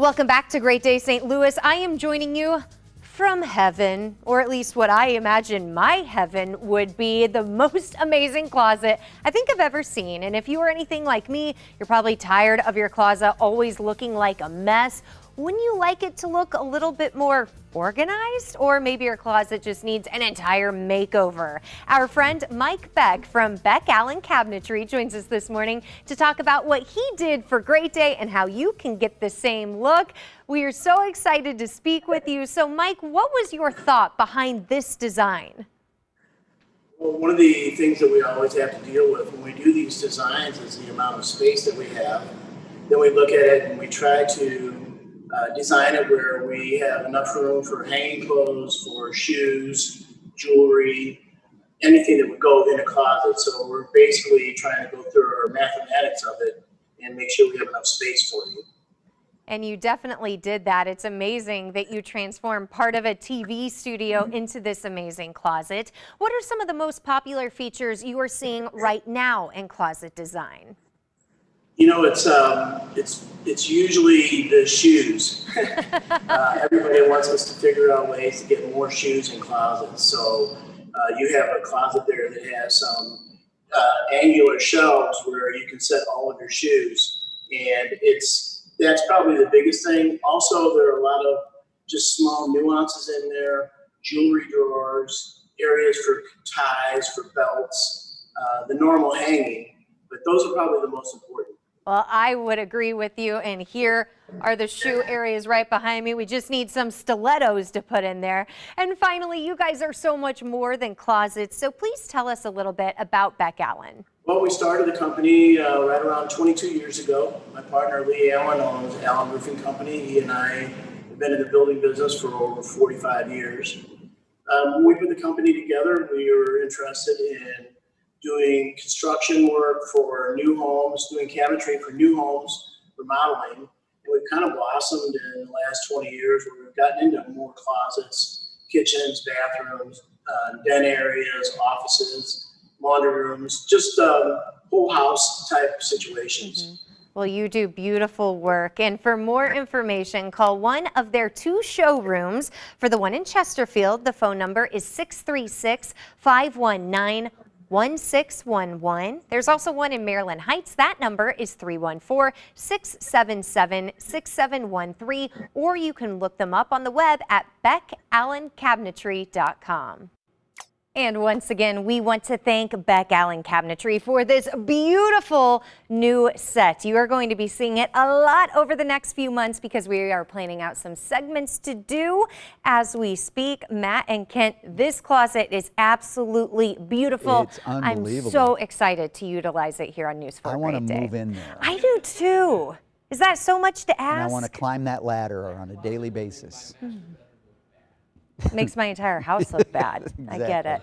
Welcome back to Great Day St. Louis. I am joining you from heaven, or at least what I imagine my heaven would be, the most amazing closet I think I've ever seen. And if you are anything like me, you're probably tired of your closet always looking like a mess. Wouldn't you like it to look a little bit more organized? Or maybe your closet just needs an entire makeover. Our friend Mike Beck from BeckAllen Cabinetry joins us this morning to talk about what he did for Great Day and how you can get the same look. We are so excited to speak with you. So Mike, what was your thought behind this design? Well, one of the things that we always have to deal with when we do these designs is the amount of space that we have. Then we look at it and we try to design it where we have enough room for hanging clothes, for shoes, jewelry, anything that would go in a closet. So we're basically trying to go through our mathematics of it and make sure we have enough space for you. And you definitely did that. It's amazing that you transformed part of a TV studio into this amazing closet. What are some of the most popular features you are seeing right now in closet design? You know, it's usually the shoes. Everybody wants us to figure out ways to get more shoes in closets. So you have a closet there that has some angular shelves where you can set all of your shoes, and that's probably the biggest thing. Also, there are a lot of just small nuances in there: jewelry drawers, areas for ties, for belts, the normal hanging. But those are probably the most important. Well, I would agree with you, and here are the shoe areas right behind me. We just need some stilettos to put in there. And finally, you guys are so much more than closets, so please tell us a little bit about BeckAllen. Well, we started the company right around 22 years ago. My partner, Lee Allen, owns Allen Roofing Company. He and I have been in the building business for over 45 years. When we put the company together, we were interested in doing construction work for new homes, doing cabinetry for new homes, remodeling. And we've kind of blossomed in the last 20 years where we've gotten into more closets, kitchens, bathrooms, den areas, offices, laundry rooms, just whole house type situations. Mm-hmm. Well, you do beautiful work. And for more information, call one of their 2 showrooms. For the one in Chesterfield, the phone number is 636-519-1611. There's also one in Maryland Heights. That number is 314-677-6713, or you can look them up on the web at BeckAllenCabinetry.com. And once again, we want to thank BeckAllen Cabinetry for this beautiful new set. You are going to be seeing it a lot over the next few months because we are planning out some segments to do as we speak. Matt and Kent, this closet is absolutely beautiful. It's unbelievable. I'm so excited to utilize it here on News 4 I want to Great Day. move in there. I do too. Is that so much to ask? And I want to climb that ladder on a daily basis. Makes my entire house look bad. Exactly. I get it.